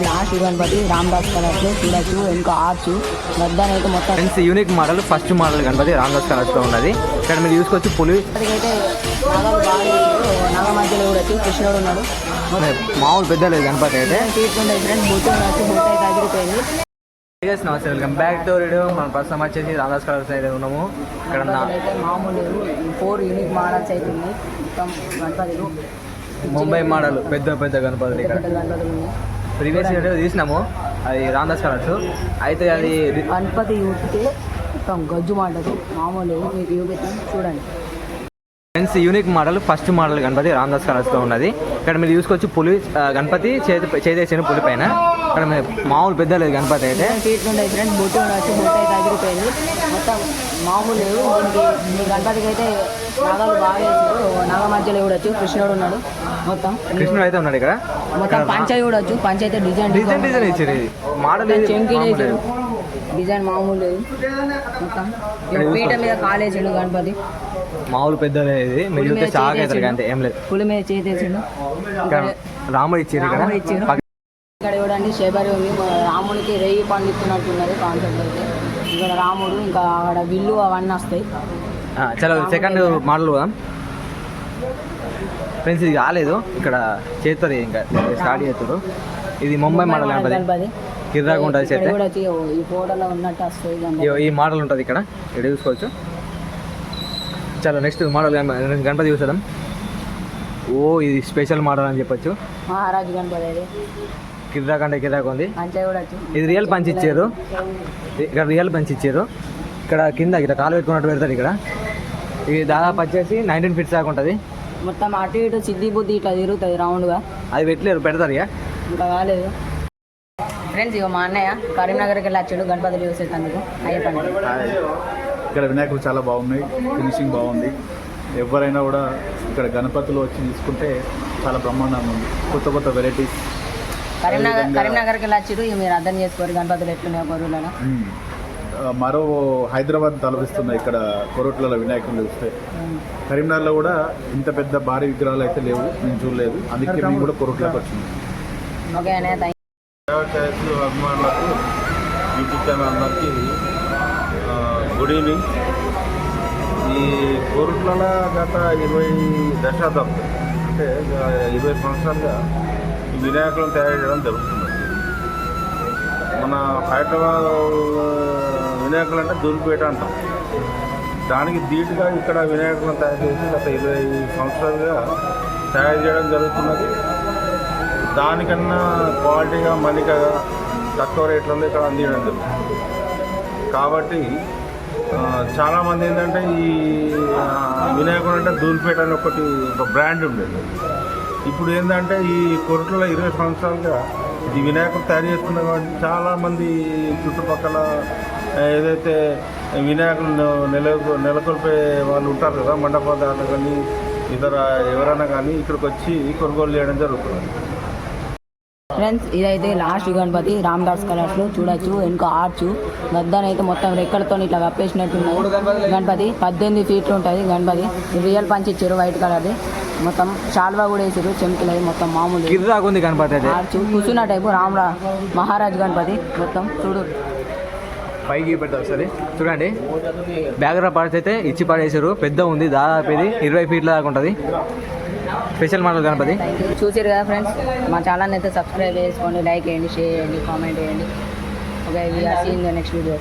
Last Ganapati Ramdas colours చూడొచ్చు ఇంకా arch గద్దనైతే మొత్తం friends unique model first model Ganapati Ramadas కలర్స్తో ఉన్నది. ఇక్కడ మీరు చూసుకోవచ్చు పులి అయితే నాగ మధ్యలో చూడొచ్చు కృష్ణుడు ఉన్నాడు. మామూలు పెద్ద లేదు గణపతి అయితే. తీసుకుంటే ఫ్రెండ్స్ బూట్ ఉండొచ్చు, బూట్ అయితే అదిరిపోయింది. నమస్తే, వెల్కమ్ బ్యాక్ టు వీడియో. మన ప్రస్తుతం వచ్చేసి రామదాస్ కలర్స్ అయితే ఉన్నాము. ఇక్కడ అయితే మామూలు 4 యూనిక్ మోడల్స్ అయితే ఉన్నాయి మొత్తం గణపతిలు. ముంబై మోడల్ పెద్ద పెద్ద గణపతులు ఇక్కడ ప్రీవియస్ వీడియో తీసినాము, అది రామదాస్ కలర్స్. అయితే అది గణపతి యూత్కి మొత్తం గజ్జు మాటలు మామూలు మీకు చూపిస్తాం చూడండి. Friends unique model first model Ganapati Ramadas కలర్స్తో ఉన్నది. ఇక్కడ మీరు చూసుకోవచ్చు పులి గణపతి చేసిన పులి పైన. ఇక్కడ మామూలు పెద్ద లేదు గణపతి అయితే. తీసుకుంటే ఫ్రెండ్స్ బూట్ ఉండొచ్చు, బూట్ అయితే అదిరిపోయింది మొత్తం మామూలు. దీనికి గణపతికి అయితే నాగాలు బాగా వేసారు. నాగ మధ్యలో చూడొచ్చు కృష్ణుడు ఉన్నాడు. మొత్తం కృష్ణుడు అయితే ఉన్నాడు ఇక్కడ. మొత్తం పంచ చూడొచ్చు, పంచ అయితే డిజైన్ ఇచ్చారు. మోడల్ వేసారు, డిజైన్ మామూలు లేదు. మొత్తం పీట మీద కాలేసాడు గణపతి, మామూలు పెద్ద లేదు. మీరు చూస్తే షాక్ అవుతారు అంతే, ఏం లేదు. పులి మీద చేసేసాడు. రాముడు ఇచ్చారు ఇక్కడ. ఇక్కడ చూడండి శబరి ఉంది, రాముడికి రెయ్యి పండిస్తున్నట్టున్నది కాన్సెప్ట్ అయితే. ఇక్కడ రాముడు ఇంకా అక్కడ విల్లు అవన్నీ వస్తాయి. చలో సెకండ్ మోడల్ ఫ్రెండ్స్, ఇది కాలేదు ఇక్కడ చేస్తారు, ఇంకా స్టార్ట్ చేస్తారు. ఇది ముంబై మోడల్ గణపతి, కిర్రాగా ఉంటుంది చేస్తే. ఈ ఫోటోలో ఉన్నట్టు వస్తుంది. ఈ మోడల్ ఉంటుంది ఇక్కడ చూసుకోవచ్చు. చలో నెక్స్ట్ మోడల్ గణపతి చూసేద్దాం. ఓ ఇది స్పెషల్ మోడల్ అని చెప్పొచ్చు. మహారాజు గణపతి కిర్రాక్ అంటే కిర్రాక్ ఉంది. ఇది రియల్ పంచ్ ఇచ్చారు, ఇక్కడ రియల్ పంచ్ ఇచ్చారు. ఇక్కడ కింద ఇక్కడ కాలు పెట్టుకున్నట్టు పెడతారు ఇక్కడ. ఇది దాదాపు వచ్చేసి 19 ఫీట్స్ దాకా ఉంటుంది. మొత్తం అటు ఇటు సిద్ధి బుద్ధి ఇట్లా తిరుగుతుంది రౌండ్గా. అది పెట్టలేరు, పెడతారు ఇక ఇంకా కాలేదు. ఫ్రెండ్స్ ఇక మా అన్నయ్య కరీంనగర్కి వెళ్ళి వచ్చాడు గణపతులు చూసేటందుకు. అయ్యప్పండి ఇక్కడ వినాయకులు చాలా బాగున్నాయి, ఫినిషింగ్ బాగుంది. ఎవరైనా కూడా ఇక్కడ గణపతులు వచ్చి తీసుకుంటే చాలా బ్రహ్మాండంగా ఉంది. కొత్త కొత్త వెరైటీస్. కరీంనగర్కి వెళ్ళి వచ్చాడు, ఇక మీరు అర్థం చేసుకోరు గణపతులు ఎట్లున్నాయి కొరువులలో. మరో హైదరాబాద్ తలపిస్తున్నాయి ఇక్కడ కొరట్లలో వినాయకులు చూస్తే. కరీంనగర్లో కూడా ఇంత పెద్ద భారీ విగ్రహాలు అయితే లేవు, నేను చూడలేదు. అందుకే మేము కూడా కొరట్లోకి వచ్చింది. ఓకే అన్నయ్య, అభిమానులకు యూట్యూబ్ ఛానల్ అందరికీ గుడ్ ఈవినింగ్. ఈ కోరుట్లలో గత 20 దశాబ్దం అంటే 20 సంవత్సరాలుగా ఈ వినాయకులను తయారు చేయడం జరుగుతుంది. మన హైదరాబాద్ వినాయకులు అంటే దూలిపేట అంటాం. దానికి ధీటుగా ఇక్కడ వినాయకులను తయారు చేసి గత 20 సంవత్సరాలుగా తయారు చేయడం జరుగుతున్నది. దానికన్నా క్వాలిటీగా మన్నికగా తక్కువ రేట్లలో ఇక్కడ అందించడం జరుగుతుంది. కాబట్టి చాలామంది ఏంటంటే ఈ వినాయకుడు అంటే దూలిపేట అని ఒక బ్రాండ్ ఉండేది. ఇప్పుడు ఏంటంటే ఈ కొరట్లలో 20 సంవత్సరాలుగా ఈ వినాయకుడు తయారు చేస్తున్నారు. కాబట్టి చాలామంది చుట్టుపక్కల ఏదైతే వినాయకులు నెలకొల్పే వాళ్ళు ఉంటారు కదా, మండపాలు కానీ ఇతర ఎవరైనా కానీ ఇక్కడికి వచ్చి కొనుగోలు చేయడం జరుగుతుంది. ఫ్రెండ్స్ ఇదైతే లాస్ట్ గణపతి రామదాస్ కలర్స్లో చూడొచ్చు. ఇంకా ఆర్చ్ గద్దనైతే మొత్తం రెక్కలతో ఇట్లా కప్పేసినట్టున్నది. గణపతి 18 ఫీట్లు ఉంటుంది. గణపతి రియల్ పంచ్ ఇచ్చారు వైట్ కలర్ది. మొత్తం చాల్వా కూడా వేసారు, చెంకిలది మొత్తం మామూలు గణపతి ఆర్చ్ కూర్చున్న టైపు మహారాజ్ గణపతి. మొత్తం చూడు పైకి పెట్టారు సరే చూడండి. బ్యాక్గ్రౌండ్ పార్ట్స్ అయితే ఇచ్చి పడేసారు, పెద్ద ఉంది. దాదాపు ఇది 20 ఫీట్ల దాకా ఉంటుంది. స్పెషల్ మోడల్ గణపతి చూసారు కదా ఫ్రెండ్స్. మా ఛానల్ అయితే సబ్స్క్రైబ్ చేసుకోండి, లైక్ చేయండి, షేర్ చేయండి, కామెంట్ చేయండి. Okay, we're seeing the next video.